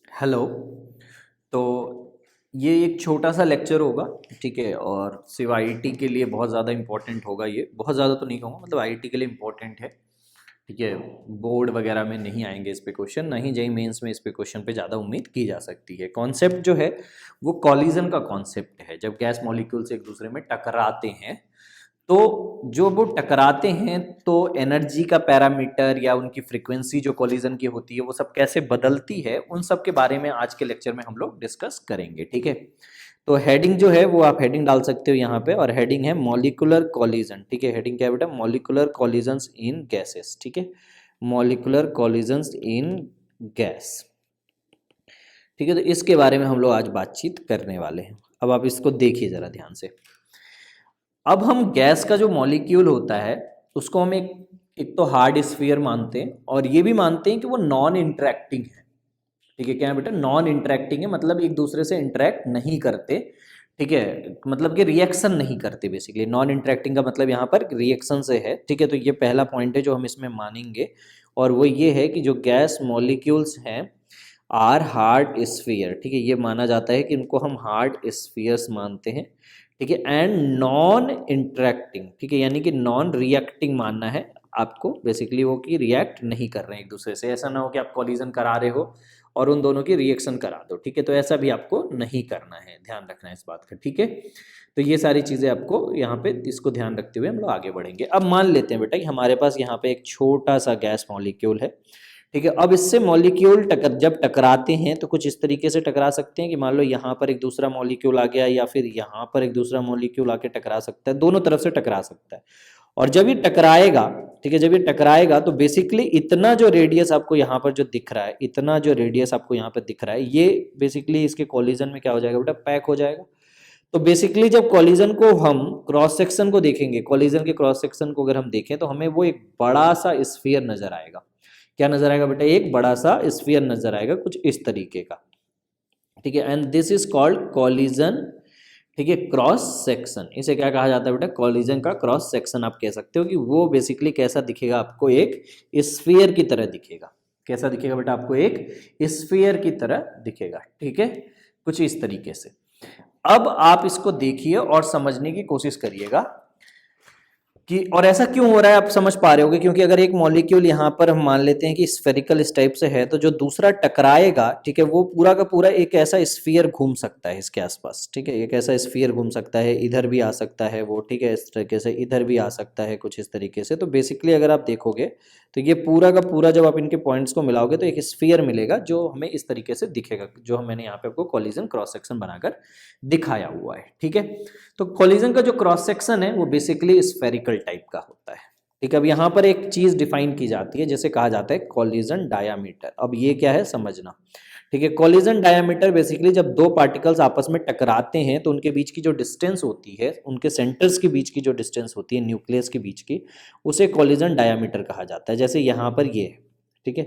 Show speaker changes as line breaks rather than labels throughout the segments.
Hello. तो ये एक छोटा सा लेक्चर होगा, ठीक है। और सिर्फ आईआईटी के लिए बहुत ज़्यादा इम्पोर्टेंट होगा। ये बहुत ज़्यादा तो नहीं कहूँगा, मतलब आईआईटी के लिए इम्पोर्टेंट है, ठीक है। बोर्ड वगैरह में नहीं आएंगे इस पे क्वेश्चन, ना ही जेईई मेंस में इस पे क्वेश्चन पे ज़्यादा उम्मीद की जा सकती है। कॉन्सेप्ट जो है वो कॉलिजन का कॉन्सेप्ट है। जब गैस मॉलिक्यूल्स एक दूसरे में टकराते हैं तो जो वो टकराते हैं तो एनर्जी का पैरामीटर या उनकी फ्रीक्वेंसी जो कोलिजन की होती है वो सब कैसे बदलती है, उन सब के बारे में आज के लेक्चर में हम लोग डिस्कस करेंगे, ठीक है। तो हेडिंग जो है वो आप हेडिंग डाल सकते हो यहाँ पे, और हेडिंग है मॉलिक्यूलर कॉलिजन, ठीक है। हेडिंग क्या है बेटा? मॉलिक्यूलर कॉलिजन्स इन गैसेस, ठीक है। मॉलिक्यूलर कॉलिजन्स इन गैस, ठीक है। तो इसके बारे में हम लोग आज बातचीत करने वाले हैं। अब आप इसको देखिए जरा ध्यान से। अब हम गैस का जो मॉलिक्यूल होता है उसको हम एक तो हार्ड स्फीयर मानते हैं, और ये भी मानते हैं कि वो नॉन इंटरेक्टिंग है, ठीक है। क्या है बेटा? नॉन इंटरेक्टिंग है, मतलब एक दूसरे से इंटरेक्ट नहीं करते, ठीक है। मतलब कि रिएक्शन नहीं करते। बेसिकली नॉन इंटरेक्टिंग का मतलब यहाँ पर रिएक्शन से है, ठीक है। तो ये पहला पॉइंट है जो हम इसमें मानेंगे, और वो ये है कि जो गैस मॉलिक्यूल्स हैं आर हार्ड स्फीयर, ठीक है। ये माना जाता है कि इनको हम हार्ड स्फीयर्स मानते हैं, ठीक है। एंड नॉन इंटरेक्टिंग, ठीक है, यानी कि नॉन रिएक्टिंग मानना है आपको। बेसिकली वो कि रिएक्ट नहीं कर रहे हैं एक दूसरे से। ऐसा ना हो कि आप कॉलिजन करा रहे हो और उन दोनों की रिएक्शन करा दो, ठीक है। तो ऐसा भी आपको नहीं करना है, ध्यान रखना है इस बात का, ठीक है। तो ये सारी चीज़ें आपको यहाँ पे इसको ध्यान रखते हुए हम लोग आगे बढ़ेंगे। अब मान लेते हैं बेटा कि हमारे पास यहाँ पे एक छोटा सा गैस मॉलिक्यूल है, ठीक है। अब इससे मॉलिक्यूल जब टकराते हैं तो कुछ इस तरीके से टकरा सकते हैं कि मान लो यहाँ पर एक दूसरा मॉलिक्यूल आ गया, या फिर यहाँ पर एक दूसरा मॉलिक्यूल आके टकरा सकता है, दोनों तरफ से टकरा सकता है। और जब ये टकराएगा, ठीक है, जब ये टकराएगा तो बेसिकली इतना जो रेडियस आपको यहाँ पर जो दिख रहा है, इतना जो रेडियस आपको यहाँ पर दिख रहा है, ये बेसिकली इसके कॉलिजन में क्या हो जाएगा बेटा? पैक हो जाएगा। तो बेसिकली जब कॉलिजन को हम क्रॉस सेक्शन को देखेंगे, कॉलिजन के क्रॉस सेक्शन को अगर हम देखें तो हमें वो एक बड़ा सा स्फीयर नजर आएगा। क्या नजर आएगा बेटा? एक बड़ा सा स्फीयर नजर आएगा कुछ इस तरीके का, ठीक है। And this is called collision, ठीक है, क्रॉस सेक्शन। इसे क्या कहा जाता है बेटा? कॉलिजन का क्रॉस सेक्शन आप कह सकते हो कि वो बेसिकली कैसा दिखेगा आपको? एक स्फीयर की तरह दिखेगा। कैसा दिखेगा बेटा? आपको एक स्फीयर की तरह दिखेगा, ठीक है, कुछ इस तरीके से। अब आप इसको देखिए और समझने की कोशिश करिएगा कि और ऐसा क्यों हो रहा है। आप समझ पा रहे होगे, क्योंकि अगर एक मॉलिक्यूल यहाँ पर हम मान लेते हैं कि स्फेरिकल इस टाइप से है, तो जो दूसरा टकराएगा, ठीक है, वो पूरा का पूरा एक ऐसा स्फीयर घूम सकता है इसके आसपास, ठीक है। एक ऐसा स्फीयर घूम सकता है, इधर भी आ सकता है वो, ठीक है, इस तरीके से इधर भी आ सकता है कुछ इस तरीके से। तो बेसिकली अगर आप देखोगे तो ये पूरा का पूरा जब आप इनके पॉइंट्स को मिलाओगे तो एक स्फीयर मिलेगा जो हमें इस तरीके से दिखेगा, जो मैंने यहाँ पे आपको कॉलिजन क्रॉस सेक्शन बनाकर दिखाया हुआ है, ठीक है। तो कॉलिजन का जो क्रॉस सेक्शन है वो बेसिकली स्फेरिकल टाइप का होता है, ठीक है। अब यहाँ पर एक चीज डिफाइन की जाती है जिसे कहा जाता है कॉलिजन डायामीटर। अब ये क्या है समझना, ठीक है। कॉलिजन डायामीटर बेसिकली जब दो पार्टिकल्स आपस में टकराते हैं तो उनके बीच की जो डिस्टेंस होती है, उनके सेंटर्स के बीच की जो डिस्टेंस होती है न्यूक्लियस के बीच की, उसे कॉलिजन डायामीटर कहा जाता है। जैसे यहाँ पर ये है, ठीक है,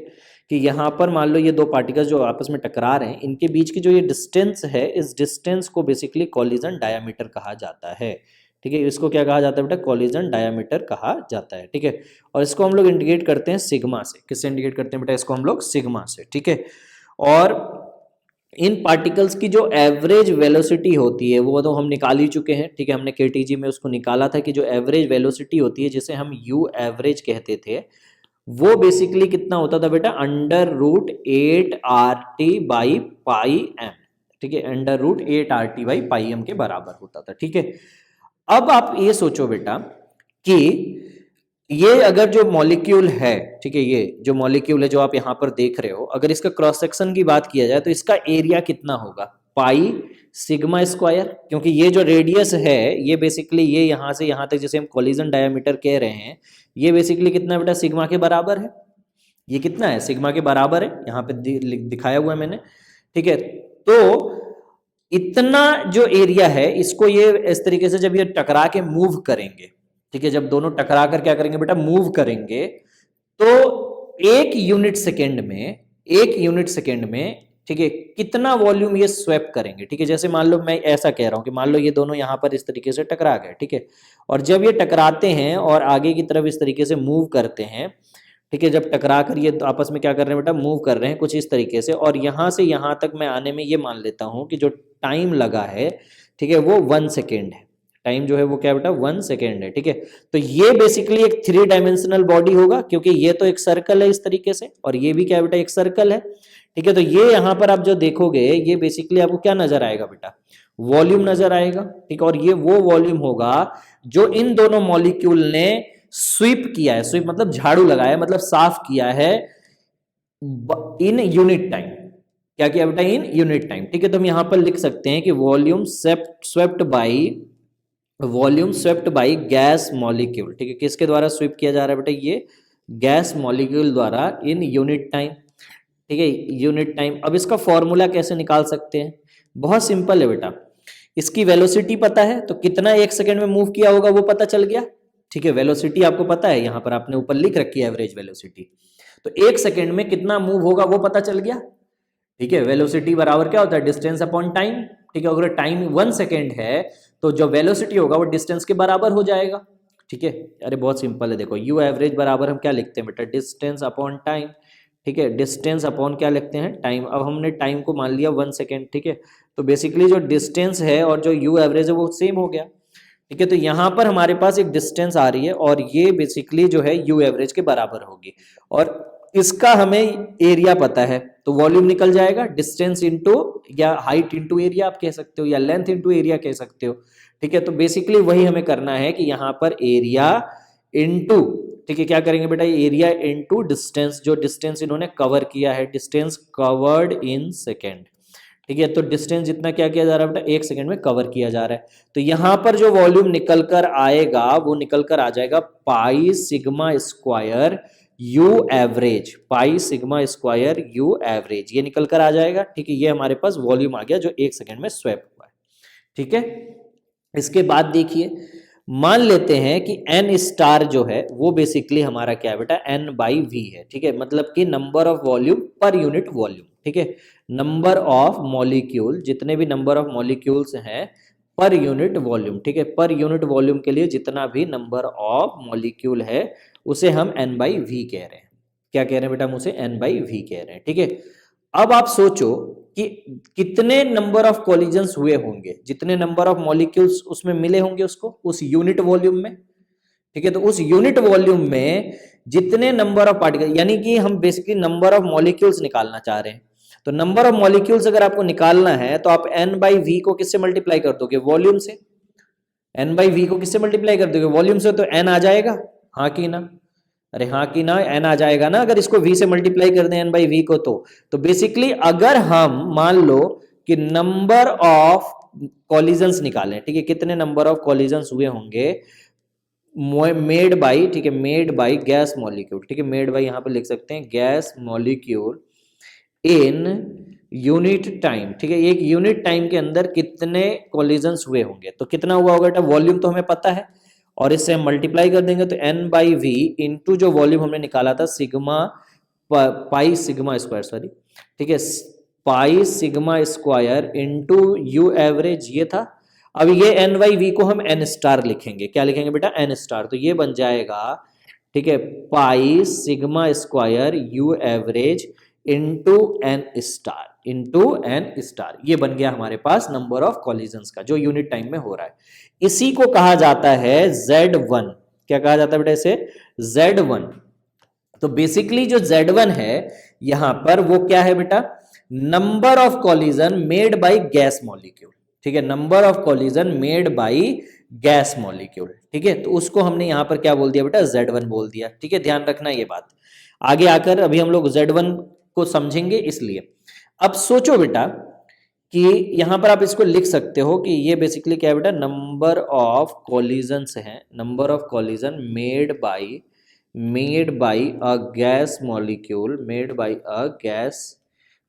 कि यहाँ पर मान लो ये दो पार्टिकल्स जो आपस में टकरा रहे हैं, इनके बीच की जो ये डिस्टेंस है, इस डिस्टेंस को बेसिकली कॉलिजन डायामीटर कहा जाता है, ठीक है। इसको क्या कहा जाता है बेटा? कॉलिजन डायामीटर कहा जाता है, ठीक है। और इसको हम लोग इंडिकेट करते हैं सिग्मा से। किससे इंडिकेट करते हैं बेटा? इसको हम लोग सिग्मा से, ठीक है। और इन पार्टिकल्स की जो एवरेज वेलोसिटी होती है वो तो हम निकाल ही चुके हैं, ठीक है। हमने केटीजी में उसको निकाला था कि जो एवरेज वेलोसिटी होती है, जिसे हम यू एवरेज कहते थे, वो बेसिकली कितना होता था बेटा? √8 RT/πm, ठीक है। √8 RT/πm के बराबर होता था, ठीक है। अब आप ये सोचो बेटा कि ये अगर जो मॉलिक्यूल है, ठीक है, ये जो मॉलिक्यूल है जो आप यहां पर देख रहे हो, अगर इसका क्रॉस सेक्शन की बात किया जाए तो इसका एरिया कितना होगा? पाई सिग्मा स्क्वायर, क्योंकि ये जो रेडियस है ये बेसिकली ये यहां से यहां तक जिसे हम कॉलिजन डायमीटर कह रहे हैं, ये बेसिकली कितना बेटा? सिग्मा के बराबर है। ये कितना है? सिग्मा के बराबर है, यहाँ पे दिखाया हुआ है मैंने, ठीक है। तो इतना जो एरिया है इसको ये इस तरीके से जब ये टकरा के मूव करेंगे, ठीक है, जब दोनों टकरा कर क्या करेंगे बेटा? मूव करेंगे, तो एक यूनिट सेकेंड में, एक यूनिट सेकेंड में, ठीक है, कितना वॉल्यूम ये स्वैप करेंगे, ठीक है। जैसे मान लो मैं ऐसा कह रहा हूं कि मान लो ये दोनों यहां पर इस तरीके से टकरा गए, ठीक है, और जब ये टकराते हैं और आगे की तरफ इस तरीके से मूव करते हैं, ठीक है। जब टकरा कर ये आपस में क्या कर रहे हैं बेटा, मूव कर रहे हैं कुछ इस तरीके से, और यहाँ से यहाँ तक मैं आने में ये मान लेता हूँ कि जो टाइम लगा है, ठीक है, वो 1 सेकेंड है। टाइम जो है वो क्या बेटा, 1 सेकेंड है, ठीक है। तो ये बेसिकली एक 3 डायमेंशनल बॉडी होगा, क्योंकि ये तो एक सर्कल है इस तरीके से, और ये भी क्या बेटा, एक सर्कल है, ठीक है। तो ये यहाँ पर आप जो देखोगे, ये बेसिकली आपको क्या नजर आएगा बेटा, वॉल्यूम नजर आएगा, ठीक है। और ये वो वॉल्यूम होगा जो इन दोनों मॉलिक्यूल ने स्वीप किया है, स्वीप मतलब झाड़ू लगाया, मतलब साफ किया है इन यूनिट टाइम। क्या किया बेटा, इन यूनिट टाइम, ठीक है। तो हम यहां पर लिख सकते हैं कि volume swept by gas molecule, ठीक है। किसके द्वारा स्वीप किया जा रहा है बेटा, ये गैस मॉलिक्यूल द्वारा इन यूनिट टाइम, ठीक है, यूनिट टाइम। अब इसका फॉर्मूला कैसे निकाल सकते हैं, बहुत सिंपल है बेटा। इसकी वेलोसिटी पता है, तो कितना 1 सेकेंड में मूव किया होगा वो पता चल गया, ठीक है। वेलोसिटी आपको पता है, यहां पर आपने ऊपर लिख रखी है एवरेज वेलोसिटी, तो 1 सेकेंड में कितना मूव होगा वो पता चल गया, ठीक है। वेलोसिटी बराबर क्या होता है, डिस्टेंस अपॉन टाइम, ठीक है। अगर टाइम 1 सेकेंड है तो जो वेलोसिटी होगा वो डिस्टेंस के बराबर हो जाएगा, ठीक है। अरे बहुत सिंपल है, देखो यू एवरेज बराबर हम क्या लिखते हैं बेटा, डिस्टेंस अपॉन टाइम, ठीक है। डिस्टेंस अपॉन क्या लिखते हैं, टाइम। अब हमने टाइम को मान लिया 1 सेकेंड, ठीक है। तो बेसिकली जो डिस्टेंस है और जो यू एवरेज है वो सेम हो गया, ठीक है। तो यहां पर हमारे पास एक डिस्टेंस आ रही है और ये बेसिकली जो है यू एवरेज के बराबर होगी, और इसका हमें एरिया पता है, तो वॉल्यूम निकल जाएगा, डिस्टेंस इंटू या हाइट इंटू एरिया आप कह सकते हो, या लेंथ इंटू एरिया कह सकते हो, ठीक है। तो बेसिकली वही हमें करना है कि यहाँ पर एरिया इंटू, ठीक है, क्या करेंगे बेटा, एरिया इंटू डिस्टेंस, जो डिस्टेंस इन्होंने कवर किया है, डिस्टेंस कवर्ड इन सेकेंड, ठीक है। तो डिस्टेंस जितना क्या किया जा रहा है बेटा, 1 सेकेंड में कवर किया जा रहा है। तो यहां पर जो वॉल्यूम निकल कर आएगा वो निकल कर आ जाएगा पाई सिग्मा स्क्वायर यू एवरेज, पाई सिग्मा स्क्वायर यू एवरेज, ये निकल कर आ जाएगा, ठीक है। ये हमारे पास वॉल्यूम आ गया जो 1 सेकेंड में स्वैप हुआ है, ठीक है। इसके बाद देखिए, मान लेते हैं कि एन स्टार जो है वो बेसिकली हमारा क्या है बेटा, एन बाई वी है, ठीक है। मतलब कि number of volume per unit volume, ठीक है। नंबर ऑफ मॉलिक्यूल, जितने भी नंबर ऑफ मॉलिक्यूल्स हैं पर यूनिट वॉल्यूम, ठीक है। पर यूनिट वॉल्यूम के लिए जितना भी नंबर ऑफ मॉलिक्यूल है उसे हम एन बाई वी कह रहे हैं। क्या कह रहे हैं बेटा, हम उसे एन बाई वी कह रहे हैं, ठीक है। अब आप सोचो कि कितने नंबर ऑफ कॉलिजन्स हुए होंगे, जितने नंबर ऑफ मॉलिक्यूल्स उसमें मिले होंगे उसको, उस यूनिट वॉल्यूम में, ठीक है। तो उस यूनिट वॉल्यूम में जितने नंबर ऑफ पार्टिकल, यानी कि हम बेसिकली नंबर ऑफ मॉलिक्यूल्स निकालना चाह रहे हैं। तो नंबर ऑफ मॉलिक्यूल्स अगर आपको निकालना है तो आप एन बाई वी को किससे मल्टीप्लाई कर दोगे, वॉल्यूम से। एन बाई वी को किससे मल्टीप्लाई कर दोगे, वॉल्यूम से, तो एन आ जाएगा, हाँ कि ना, अरे हाँ कि ना, एन आ जाएगा ना, अगर इसको वी से मल्टीप्लाई कर दें एन बाई वी को। तो बेसिकली अगर हम मान लो कि नंबर ऑफ कॉलिजन्स निकालें, ठीक है, कितने नंबर ऑफ कॉलिजन्स हुए होंगे मेड बाई, ठीक है, मेड बाई गैस मॉलिक्यूल, ठीक है, मेड बाई यहां पर लिख सकते हैं gas molecule in unit time, ठीक है। एक यूनिट टाइम के अंदर कितने कॉलिजन्स हुए होंगे, तो कितना हुआ होगा बेटा, वॉल्यूम तो हमें पता है, और इससे हम मल्टीप्लाई कर देंगे, तो एन बाई वी इंटू जो वॉल्यूम हमने निकाला था sigma pi sigma square, sorry, ठीक है, pi sigma square into you average, ये था। अब ये एन बाई वी को हम एन स्टार लिखेंगे, क्या लिखेंगे बेटा, एन स्टार। तो ये बन जाएगा, ठीक है, pi sigma square u average into n star, into n star. ये बन गया हमारे पास नंबर ऑफ कॉलिजन्स का जो यूनिट टाइम में हो रहा है। इसी को कहा जाता है Z1। क्या कहा जाता है बेटा इसे, Z1। तो बेसिकली जो Z1 है यहां पर वो क्या है बेटा, number of collision made by gas molecule, ठीक है, number of collision made by gas molecule, ठीक है। तो उसको हमने यहां पर क्या बोल दिया बेटा, Z1 बोल दिया, ठीक है। ध्यान रखना ये बात, आगे आकर अभी हम लोग Z1 को समझेंगे। इसलिए अब सोचो बेटा कि यहां पर आप इसको लिख सकते हो कि ये बेसिकली क्या है बेटा, नंबर ऑफ कॉलिजन्स हैं, number of collision made by a gas molecule, made by a gas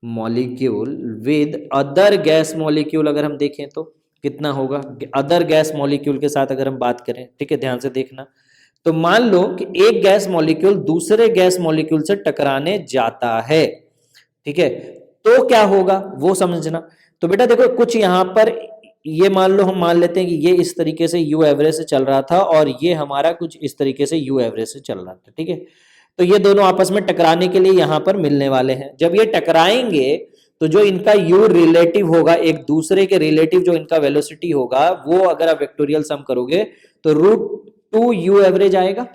molecule with other gas molecule. अगर हम देखें तो कितना होगा, अदर गैस मॉलिक्यूल के साथ अगर हम बात करें, ठीक है, ध्यान से देखना। तो मान लो कि एक गैस मॉलिक्यूल दूसरे गैस मॉलिक्यूल से टकराने जाता है, ठीक है, तो क्या होगा वो समझना। तो बेटा देखो, कुछ यहां पर ये मान लो, हम मान लेते हैं कि ये इस तरीके से यू एवरेज से चल रहा था और ये हमारा कुछ इस तरीके से यू एवरेज से चल रहा था, ठीक है। तो ये दोनों आपस में टकराने के लिए यहां पर मिलने वाले हैं। जब ये टकराएंगे तो जो इनका u रिलेटिव होगा, एक दूसरे के रिलेटिव जो इनका वेलोसिटी होगा, वो अगर आप वेक्टोरियल सम करोगे तो √2u एवरेज आएगा।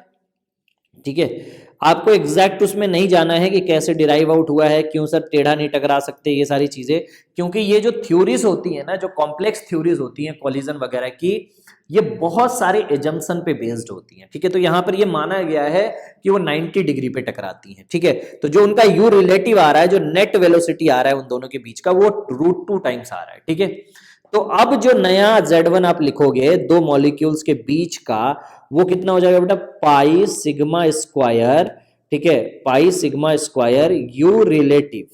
ठीक है, आपको एग्जैक्ट उसमें नहीं जाना है कि कैसे डिराइव आउट हुआ है, क्यों सर टेढ़ा नहीं टकरा सकते, ये सारी चीजें, क्योंकि ये जो थ्योरीज होती है ना, जो कॉम्प्लेक्स थ्योरीज होती हैं कॉलिजन वगैरह की, ये बहुत सारे एजम्पशन पे बेस्ड होती हैं। ठीक है, तो यहां पर ये माना गया है कि वो 90 डिग्री पे टकराती हैं। ठीक है, तो जो उनका u रिलेटिव आ रहा है, जो नेट वेलोसिटी आ रहा है उन दोनों के बीच का, वो √2 टाइम्स आ रहा है। ठीक है, तो अब जो नया Z1 आप लिखोगे दो मॉलिक्यूल्स के बीच का, वो कितना हो जाएगा बेटा, पाई सिग्मा स्क्वायर। ठीक है, pi sigma square u relative,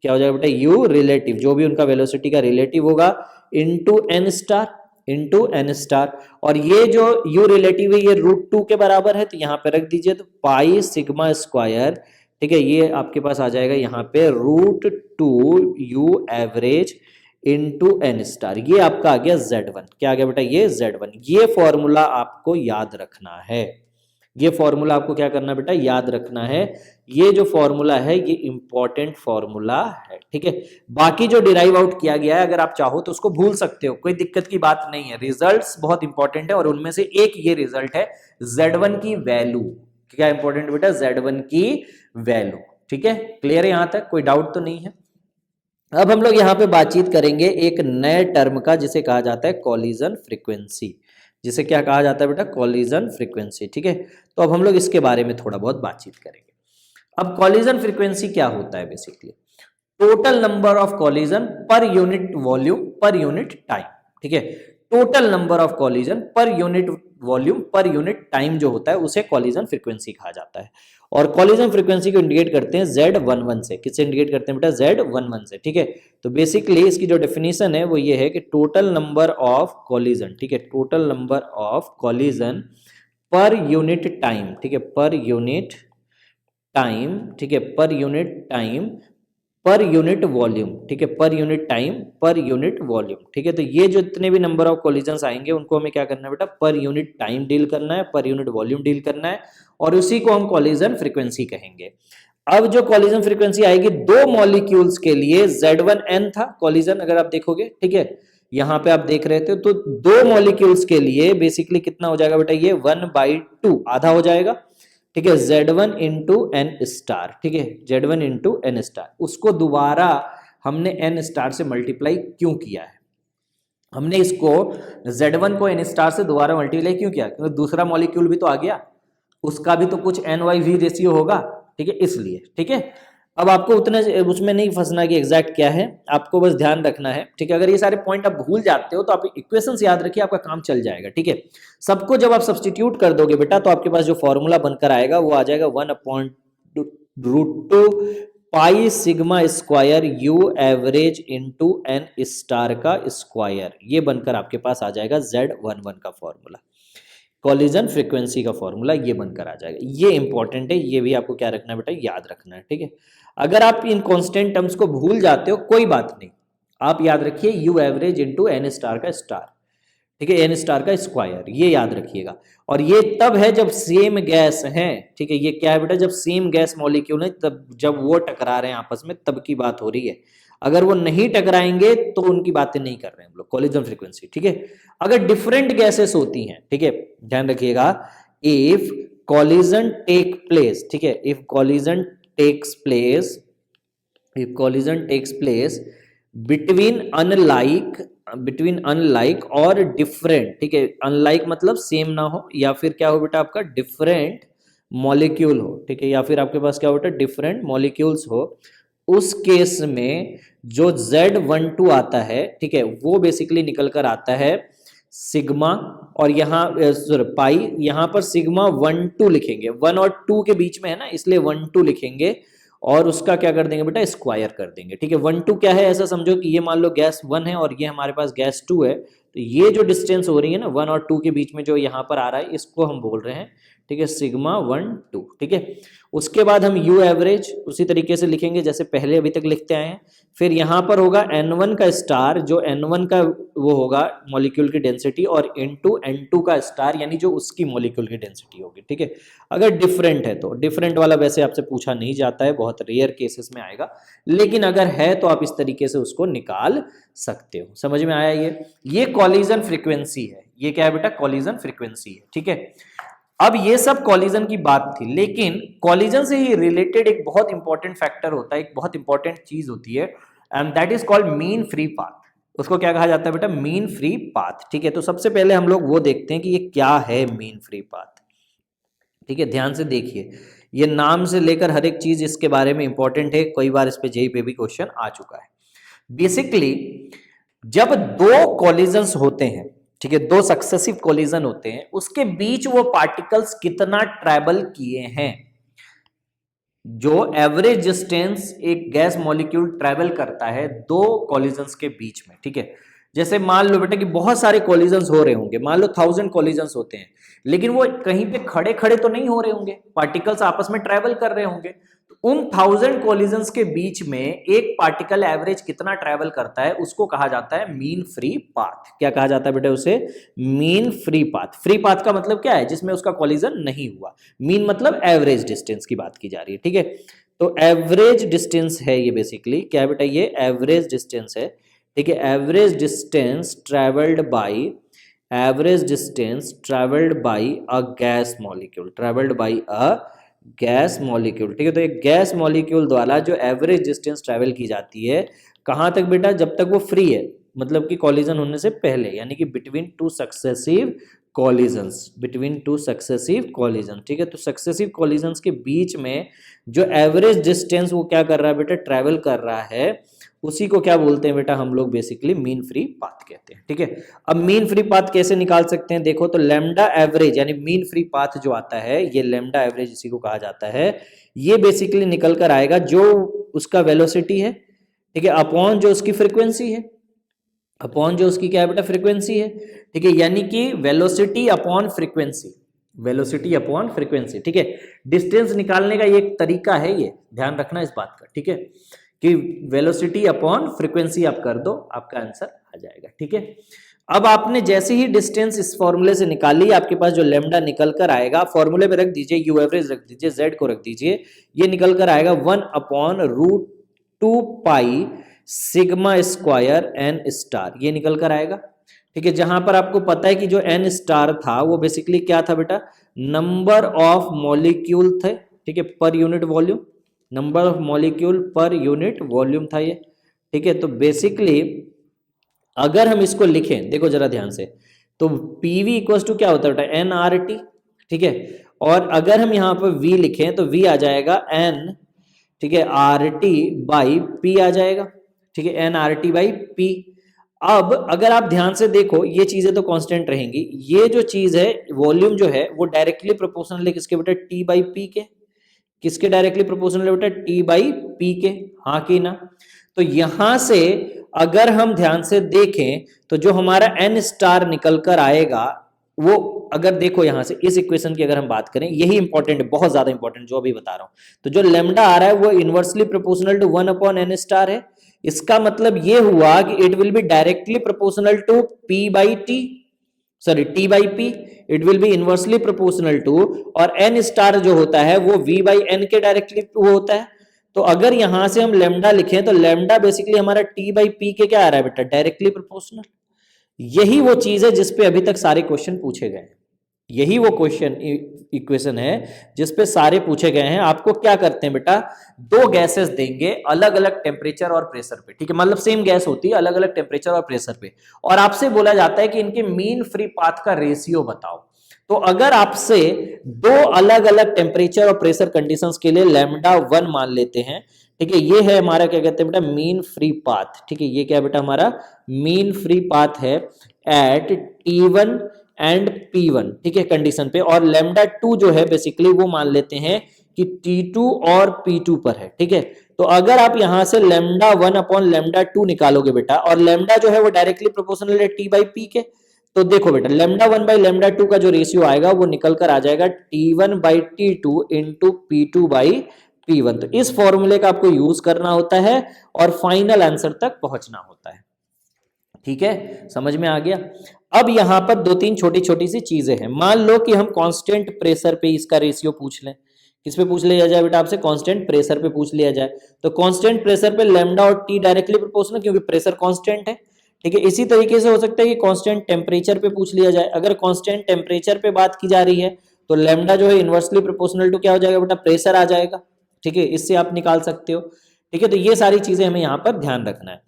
क्या हो जाएगा बेटा, u रिलेटिव, जो भी उनका वेलोसिटी का रिलेटिव होगा, इंटू n स्टार। और ये जो u रिलेटिव है ये √2 के बराबर है, तो यहां पे रख दीजिए, तो पाई सिग्मा स्क्वायर। ठीक है, ये आपके पास आ जाएगा यहाँ पे √2u average into n star. ये आपका आ गया Z1। क्या आ गया बेटा, ये Z1। ये फॉर्मूला आपको याद रखना है, ये फॉर्मूला आपको क्या करना बेटा, याद रखना है। ये जो फॉर्मूला है ये इंपॉर्टेंट फॉर्मूला है। ठीक है, बाकी जो डिराइव आउट किया गया है अगर आप चाहो तो उसको भूल सकते हो, कोई दिक्कत की बात नहीं है। रिजल्ट्स बहुत इंपॉर्टेंट है और उनमें से एक ये रिजल्ट है Z1 की वैल्यू। क्या इंपॉर्टेंट बेटा, Z1 की वैल्यू। ठीक है, क्लियर है, यहां तक कोई डाउट तो नहीं है। अब हम लोग यहाँ पे बातचीत करेंगे एक नए टर्म का, जिसे कहा जाता है कॉलिजन फ्रीक्वेंसी। जिसे क्या कहा जाता है बेटा, कॉलिजन फ्रीक्वेंसी। ठीक है, तो अब हम लोग इसके बारे में थोड़ा बहुत बातचीत करेंगे। अब कॉलिजन फ्रीक्वेंसी क्या होता है, basically total number of collision per unit volume per unit time. ठीक है, total number of collision per unit volume per unit time जो होता है उसे कॉलिजन फ्रीक्वेंसी कहा जाता है। और कॉलिजन फ्रीक्वेंसी को इंडिकेट करते हैं Z11 से। किससे इंडिकेट करते हैं बेटा, Z11 से। ठीक है, तो बेसिकली इसकी जो डेफिनेशन है वो ये है कि टोटल नंबर ऑफ कॉलिजन, ठीक है, total number of collision per unit time. ठीक है, पर यूनिट टाइम। ठीक है, per unit time per unit volume. ठीक है, per unit time per unit volume. ठीक है, तो ये जो इतने भी नंबर ऑफ कॉलिजन्स आएंगे उनको हमें क्या करना है बेटा, पर यूनिट टाइम डील करना है, पर यूनिट वॉल्यूम डील करना है, और उसी को हम कॉलिजन फ्रीक्वेंसी कहेंगे। अब जो कॉलिजन फ्रीक्वेंसी आएगी दो मॉलिक्यूल्स के लिए, Z1n था कॉलिजन, अगर आप देखोगे। ठीक है, यहां पे आप देख रहे थे, तो दो मॉलिक्यूल्स के लिए बेसिकली कितना हो जाएगा बेटा, ये 1/2 आधा हो जाएगा। ठीक है, Z1 इंटू n स्टार। ठीक है, Z1 इंटू n स्टार, उसको दोबारा हमने n स्टार से मल्टीप्लाई क्यों किया है, हमने इसको Z1 को n स्टार से दोबारा मल्टीप्लाई क्यों किया, क्योंकि दूसरा मॉलिक्यूल भी तो आ गया, उसका भी तो कुछ n/v रेशियो होगा। ठीक है, इसलिए। ठीक है, अब आपको उतना उसमें नहीं फंसना कि एग्जैक्ट क्या है, आपको बस ध्यान रखना है। ठीक है, अगर ये सारे पॉइंट आप भूल जाते हो तो आप इक्वेशंस याद रखिए, आपका काम चल जाएगा। ठीक है, सबको जब आप सब्स्टिट्यूट कर दोगे बेटा तो आपके पास जो फॉर्मूला बनकर आएगा वो आ जाएगा 1/√2 pi sigma square u average into n star का स्क्वायर। ये बनकर आपके पास आ जाएगा Z11 का फॉर्मूला, कॉलिजन फ्रीक्वेंसी का फॉर्मूला ये बनकर आ जाएगा। ये इंपॉर्टेंट है, ये भी आपको क्या रखना है बेटा, याद रखना है। ठीक है, अगर आप इन कांस्टेंट टर्म्स को भूल जाते हो कोई बात नहीं, आप याद रखिए u average into n star का स्टार। ठीक है, n स्टार का स्क्वायर, ये याद रखिएगा। और ये तब है जब सेम गैस है। ठीक है, ये क्या है बेटा, जब सेम गैस मॉलिक्यूल है, तब जब वो टकरा रहे हैं आपस में तब की बात हो रही है। अगर वो नहीं टकराएंगे तो उनकी बातें नहीं कर रहे हैं हम लोग, कॉलिजन फ्रीक्वेंसी। ठीक है, अगर डिफरेंट गैसेस होती हैं, ठीक है, ध्यान रखिएगा, इफ कॉलिजन टेक प्लेस। ठीक है, if collision takes place, if collision takes place between unlike और डिफरेंट। ठीक है, अनलाइक मतलब सेम ना हो, या फिर क्या हो बेटा आपका, डिफरेंट मॉलिक्यूल हो। ठीक है, या फिर आपके पास क्या हो बेटा, डिफरेंट मॉलिक्यूल्स हो, उस केस में जो Z12 आता है, ठीक है, वो बेसिकली निकल कर आता है सिग्मा, और यहाँ पाई, यहाँ पर सिग्मा 1/2 लिखेंगे, 1 और 2 के बीच में है ना, इसलिए 1/2 लिखेंगे, और उसका क्या कर देंगे बेटा, स्क्वायर कर देंगे। ठीक है, 1/2 क्या है, ऐसा समझो कि ये मान लो गैस 1 है और ये हमारे पास गैस 2 है, तो ये जो डिस्टेंस हो रही है ना 1 और 2 के बीच में जो यहाँ पर आ रहा है, इसको हम बोल रहे हैं ठीक है, सिग्मा 1 2, ठीक है। उसके बाद हम यू एवरेज उसी तरीके से लिखेंगे जैसे पहले अभी तक लिखते आए हैं। फिर यहां पर होगा n1 का स्टार, जो n1 का वो होगा मॉलिक्यूल की डेंसिटी, और इनटू n2 का स्टार यानी जो उसकी मॉलिक्यूल की डेंसिटी होगी, ठीक है। अगर डिफरेंट है तो, डिफरेंट वाला वैसे आपसे पूछा नहीं जाता है, बहुत रेयर केसेस में आएगा, लेकिन अगर है तो आप इस तरीके से उसको निकाल सकते हो। समझ में आया? ये कॉलिजन फ्रीक्वेंसी है। ये क्या है बेटा? कॉलिजन फ्रीक्वेंसी है, ठीक है। अब ये सब कॉलिजन की बात थी, लेकिन कॉलिजन से ही रिलेटेड एक बहुत इंपॉर्टेंट फैक्टर होता है, एक बहुत इंपॉर्टेंट चीज होती है, and that is called mean free path. उसको क्या कहा जाता है बेटा? मीन फ्री पाथ, ठीक है। तो सबसे पहले हम लोग वो देखते हैं कि ये क्या है मीन फ्री पाथ, ठीक है। ध्यान से देखिए, ये नाम से लेकर हर एक चीज इसके बारे में इंपॉर्टेंट है, कई बार इस पे जेई पे भी क्वेश्चन आ चुका है। बेसिकली जब दो कॉलिजन्स होते हैं, ठीक है, दो सक्सेसिव कॉलिजन होते हैं, उसके बीच वो पार्टिकल्स कितना ट्रैवल किए हैं, जो एवरेज डिस्टेंस एक गैस मॉलिक्यूल ट्रैवल करता है दो कॉलिजन्स के बीच में, ठीक है। जैसे मान लो बेटा कि बहुत सारे कॉलिजन्स हो रहे होंगे, मान लो 1000 कॉलिजन्स होते हैं, लेकिन वो कहीं पे खड़े खड़े तो नहीं हो रहे होंगे, पार्टिकल्स आपस में ट्रैवल कर रहे होंगे। उन 1000 कॉलिजन्स के बीच में एक पार्टिकल एवरेज कितना ट्रैवल करता है, उसको कहा जाता है मीन फ्री पाथ। क्या कहा जाता है बेटा उसे? Mean free path. Free path का मतलब क्या है? जिसमें उसका कॉलिजन नहीं हुआ। मीन मतलब एवरेज डिस्टेंस की बात की जा रही है, ठीक है। तो एवरेज डिस्टेंस है ये, बेसिकली क्या बेटा? ये एवरेज डिस्टेंस है, ठीक है। Average distance travelled by, average distance travelled by a gas molecule, travelled by a gas molecule, ठीक है। तो एक गैस मॉलिक्यूल द्वारा जो एवरेज डिस्टेंस ट्रैवल की जाती है, कहां तक बेटा? जब तक वो फ्री है, मतलब कि कॉलिजन होने से पहले, यानी कि between two successive collisions, between two successive collision, ठीक है। तो सक्सेसिव कॉलिजन्स के बीच में जो एवरेज डिस्टेंस वो क्या कर रहा है बेटा? ट्रैवल कर रहा है, उसी को क्या बोलते हैं बेटा? हम लोग बेसिकली मीन फ्री पाथ कहते हैं, ठीक है। अब मीन फ्री पाथ कैसे निकाल सकते हैं? देखो, तो लैम्डा एवरेज यानी मीन फ्री पाथ जो आता है, ये लैम्डा एवरेज इसी को कहा जाता है। ये बेसिकली निकल कर आएगा जो उसका वेलोसिटी है, ठीक है, अपॉन जो उसकी फ्रीक्वेंसी है, अपॉन जो उसकी क्या है बेटा? फ्रीक्वेंसी है, ठीक है। यानी कि velocity upon frequency, velocity upon frequency, ठीक है। डिस्टेंस निकालने का ये एक तरीका है, ये ध्यान रखना इस बात का, ठीक है, कि वेलोसिटी अपॉन फ्रीक्वेंसी आप कर दो, आपका आंसर आ जाएगा, ठीक है। अब आपने जैसे ही डिस्टेंस इस फॉर्मूले से निकाली, आपके पास जो लेमडा निकल कर आएगा, फॉर्मूले में रख दीजिए, यू एवरेज रख दीजिए, जेड को रख दीजिए, ये निकल कर आएगा 1/√2 pi sigma square n star, ये निकल कर आएगा, ठीक है। जहां पर आपको पता है कि जो एन स्टार था वो बेसिकली क्या था बेटा? नंबर ऑफ मॉलिक्यूल थे, ठीक है, per unit volume, number of molecule per unit volume था ये, ठीक है। तो बेसिकली अगर हम इसको लिखें, देखो जरा ध्यान से, तो पीवी इक्वल्स टू क्या होता है बेटा? एन आर टी, ठीक है। और अगर हम यहां पर वी लिखें तो वी आ जाएगा एन, ठीक है, आर टी बाई पी आ जाएगा, ठीक है, n R T by P. अब अगर आप ध्यान से देखो, ये चीजें तो कांस्टेंट रहेंगी, ये जो चीज है वॉल्यूम जो है वो डायरेक्टली प्रोपोर्शनल है किसके बेटा? टी बाई पी के। किसके डायरेक्टली प्रोपोर्शनल है बेटा? टी बाई पी के, हाँ कि ना? तो यहां से अगर हम ध्यान से देखें तो जो हमारा एन स्टार निकल कर आएगा, वो अगर देखो यहां से इस इक्वेशन की अगर हम बात करें, यही इंपॉर्टेंट है, बहुत ज्यादा इंपॉर्टेंट जो अभी बता रहा हूं। तो जो लेमडा आ रहा है वो inversely proportional to 1/n star है। इसका मतलब ये हुआ कि it will be directly proportional to P by T, sorry T by P, it will be inversely proportional to, और एन स्टार जो होता है वो वी बाई एन के डायरेक्टली वो होता है। तो अगर यहां से हम लेमडा लिखें तो लेमडा बेसिकली हमारा टी बाई पी के क्या आ रहा है बेटा? Directly proportional. यही वो चीज है जिसपे अभी तक सारे क्वेश्चन पूछे गए हैं, यही वो क्वेश्चन इक्वेशन है जिसपे सारे पूछे गए हैं। आपको क्या करते हैं बेटा? दो गैसेस देंगे अलग अलग टेम्परेचर और प्रेशर पे, ठीक है, मतलब सेम गैस होती है अलग अलग टेम्परेचर और प्रेशर पे, और आपसे बोला जाता है कि इनके मीन फ्री पाथ का रेशियो बताओ। तो अगर आपसे दो अलग अलग टेम्परेचर और प्रेशर कंडीशंस के लिए लैम्डा 1 मान लेते हैं, ठीक है, ये है हमारा क्या कहते हैं बेटा? मीन फ्री पाथ, ठीक है, ये क्या बेटा? हमारा मीन फ्री पाथ है एट T1 एंड P1, ठीक है, कंडीशन पे। और लैम्डा 2 जो है बेसिकली वो मान लेते हैं कि T2 और P2 पर है, ठीक है। तो अगर आप यहां से लैम्डा 1 अपॉन लैम्डा 2 निकालोगे बेटा, और लैम्डा जो है वो डायरेक्टली प्रोपोर्शनल है T बाई P के, तो देखो बेटा λ1/λ2 का जो रेशियो आएगा वो निकल कर आ जाएगा T1/T2 इंटू P2/P1। तो इस फॉर्मूले का आपको यूज करना होता है और फाइनल आंसर तक पहुंचना होता है। ठीक है, समझ में आ गया। अब यहां पर दो तीन छोटी छोटी सी चीजें हैं। मान लो कि हम कांस्टेंट प्रेशर पे इसका रेशियो पूछ लें। किस पे पूछ लिया जाए बेटा आपसे? कांस्टेंट प्रेशर पे पूछ लिया जाए। तो कांस्टेंट प्रेशर पे लैम्डा और टी डायरेक्टली प्रोपोर्शनल, क्योंकि प्रेशर कांस्टेंट है। ठीक है, इसी तरीके से हो सकता है कि कांस्टेंट टेम्परेचर पे पूछ लिया जाए। अगर कांस्टेंट टेम्परेचर पे बात की जा रही है तो लैम्डा जो है इनवर्सली प्रोपोर्शनल टू क्या हो जाएगा बेटा? प्रेशर आ जाएगा। ठीक है, इससे आप निकाल सकते हो। ठीक है, तो ये सारी चीजें हमें यहाँ पर ध्यान रखना है।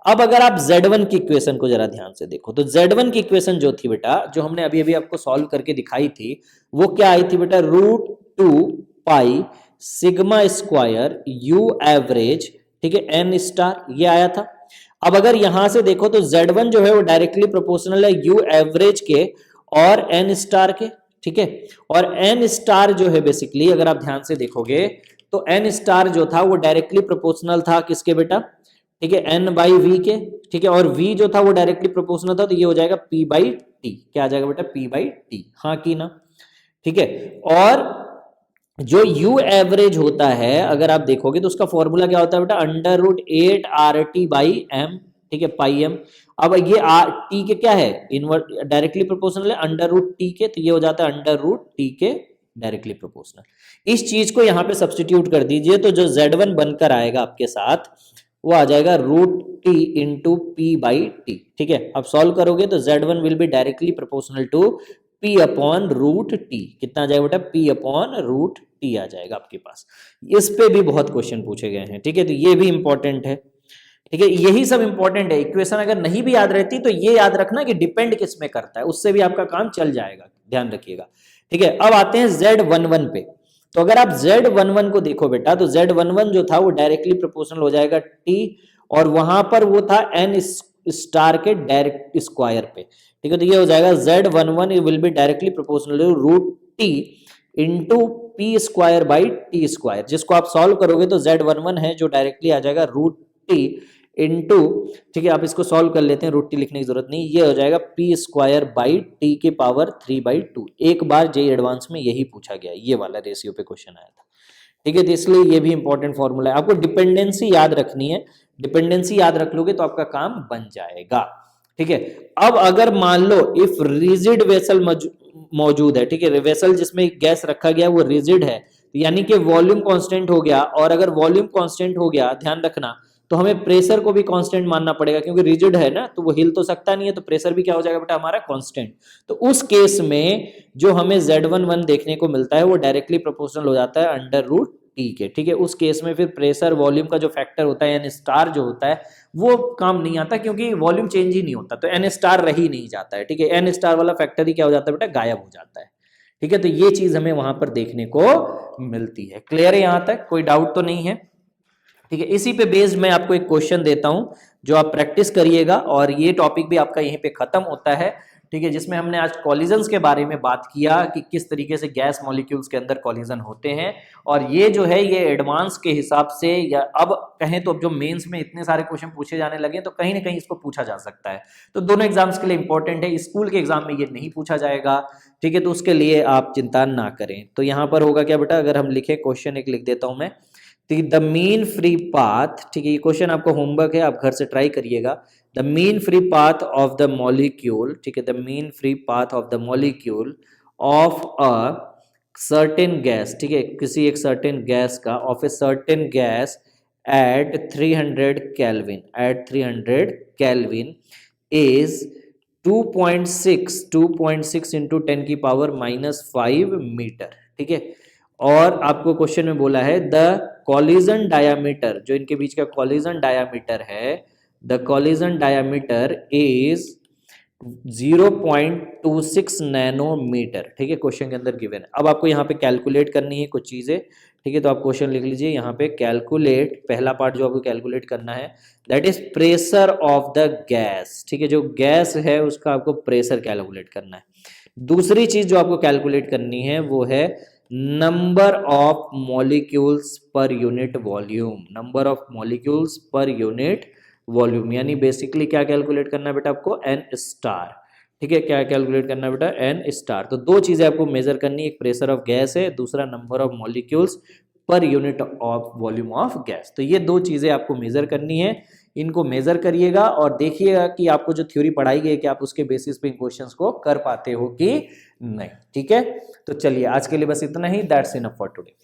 अब अगर आप Z1 की इक्वेशन को जरा ध्यान से देखो तो Z1 की इक्वेशन जो थी बेटा, जो हमने अभी अभी आपको सॉल्व करके दिखाई थी, वो क्या आई थी बेटा? √2 सिग्मा स्क्वायर U एवरेज, ठीक है, N स्टार, ये आया था। अब अगर यहां से देखो तो Z1 जो है वो डायरेक्टली प्रोपोर्शनल है U एवरेज के और N स्टार के। ठीक है, और N स्टार जो है बेसिकली अगर आप ध्यान से देखोगे तो N स्टार जो था वो डायरेक्टली प्रोपोर्शनल था किसके बेटा? ठीक है, N/V के। ठीक है, और V जो था वो डायरेक्टली प्रोपोर्शनल था, तो ये हो जाएगा P/T। क्या आ जाएगा बेटा? P/T। हाँ की ना? ठीक है, और जो U एवरेज होता है अगर आप देखोगे तो उसका फॉर्मूला क्या होता है बेटा? √8RT/M। ठीक है, पाई एम। अब ये टी के क्या है? इनवर्ट डायरेक्टली प्रोपोर्शनल है √T के, तो ये हो जाता है √T के डायरेक्टली प्रोपोर्शनल। इस चीज को यहां पे सब्सटीट्यूट कर दीजिए तो जो Z1 बनकर आएगा आपके साथ वो आ जाएगा √T इंटू P/T। ठीक है, अब सॉल्व करोगे तो Z1 will be directly proportional to P/√T। कितना आ जाएगा बेटा? P/√T आ जाएगा आपके पास। इस पे भी बहुत क्वेश्चन पूछे गए हैं। ठीक है, तो ये भी इंपॉर्टेंट है। ठीक है, यही सब इंपॉर्टेंट है। इक्वेशन अगर नहीं भी याद रहती तो ये याद रखना कि डिपेंड किस में करता है, उससे भी आपका काम चल जाएगा, ध्यान रखिएगा। ठीक है, अब आते हैं Z11 पे। तो अगर आप Z11 को देखो बेटा तो Z11 जो था वो डायरेक्टली प्रोपोर्शनल हो जाएगा T, और वहां पर वो था N स्टार के डायरेक्ट स्क्वायर पे। ठीक है, तो ये हो जाएगा Z11 will be directly proportional to √T into P²/T², जिसको आप सॉल्व करोगे तो Z11 है जो डायरेक्टली आ जाएगा √T इंटू, ठीक है, आप इसको सॉल्व कर लेते हैं, √T लिखने की जरूरत नहीं, ये हो जाएगा P²/T के पावर 3/2। एक बार जेईई एडवांस में यही पूछा गया, ये वाला रेशियो पे क्वेश्चन आया था। ठीक है, तो इसलिए ये भी इंपॉर्टेंट फॉर्मूला है। आपको डिपेंडेंसी याद रखनी है, डिपेंडेंसी याद रख लोगे तो आपका काम बन जाएगा। ठीक है, अब अगर मान लो इफ रिजिड वेसल मौजूद है, ठीक है, वेसल जिसमें गैस रखा गया वो रिजिड है, यानी कि वॉल्यूम कांस्टेंट हो गया, और अगर वॉल्यूम कांस्टेंट हो गया, ध्यान रखना, तो हमें प्रेशर को भी कांस्टेंट मानना पड़ेगा, क्योंकि रिजिड है ना, तो वो हिल तो सकता नहीं है, तो प्रेशर भी क्या हो जाएगा बेटा हमारा? कांस्टेंट। तो उस केस में जो हमें Z11 देखने को मिलता है वो डायरेक्टली प्रोपोर्शनल हो जाता है √T के। ठीक है, उस केस में फिर प्रेशर वॉल्यूम का जो फैक्टर होता है N स्टार जो होता है वो काम नहीं आता, क्योंकि वॉल्यूम चेंज ही नहीं होता, तो N स्टार रह ही नहीं जाता है। ठीक है, N स्टार वाला फैक्टर ही क्या हो जाता है बेटा? गायब हो जाता है। ठीक है, तो ये चीज हमें वहां पर देखने को मिलती है। क्लियर है यहां तक? कोई डाउट तो नहीं है? ठीक है, इसी पे बेस्ड मैं आपको एक क्वेश्चन देता हूं जो आप प्रैक्टिस करिएगा, और ये टॉपिक भी आपका यहीं पे खत्म होता है। ठीक है, जिसमें हमने आज कॉलिजन्स के बारे में बात किया कि किस तरीके से गैस मॉलिक्यूल्स के अंदर कॉलिजन होते हैं, और ये जो है ये एडवांस के हिसाब से, या अब कहें तो अब जो मेंस में इतने सारे क्वेश्चन पूछे जाने लगे तो कहीं ना कहीं इसको पूछा जा सकता है। तो दोनों एग्जाम्स के लिए इंपॉर्टेंट है, स्कूल के एग्जाम में ये नहीं पूछा जाएगा। ठीक है, तो उसके लिए आप चिंता ना करें। तो यहाँ पर होगा क्या बेटा? अगर हम लिखे, क्वेश्चन एक लिख देता हूं मैं, द मीन फ्री पाथ, ठीक है, ये क्वेश्चन आपको होमवर्क है, आप घर से ट्राई करिएगा। The mean free path of the molecule, ठीक है, the mean free path of the molecule of a certain gas, ठीक है, किसी एक सर्टेन गैस का, of a certain gas at 300 kelvin, at 300 kelvin is 2.6 into 10⁻⁻⁵ metre. ठीक है, और आपको क्वेश्चन में बोला है द कॉलिजन डायामीटर, जो इनके बीच का कॉलिजन डायामीटर है, the collision diameter is 0.26 nanometre. ठीक है, क्वेश्चन के अंदर गिवन है। अब आपको यहाँ पे कैलकुलेट करनी है कुछ चीजें। ठीक है, तो आप क्वेश्चन लिख लीजिए यहाँ पे, कैलकुलेट, पहला पार्ट जो आपको कैलकुलेट करना है that is pressure of the gas. ठीक है, जो गैस है उसका आपको प्रेशर कैलकुलेट करना है। दूसरी चीज जो आपको कैलकुलेट करनी है वो है number of molecules per unit volume, number of molecules per unit volume, यानी बेसिकली क्या कैलकुलेट करना है बेटा आपको? N star. ठीक है, क्या कैलकुलेट करना है बेटा, एन स्टार। तो दो चीजें आपको मेजर करनी है, एक प्रेशर ऑफ गैस है, दूसरा number of molecules per unit of volume of gas. तो ये दो चीजें आपको मेजर करनी है, इनको मेजर करिएगा और देखिएगा कि आपको जो थ्योरी पढ़ाई गई कि आप उसके बेसिस पे इन क्वेश्चंस को कर पाते हो कि नहीं। ठीक है, तो चलिए आज के लिए बस इतना ही, दैट्स इनफ फॉर टुडे।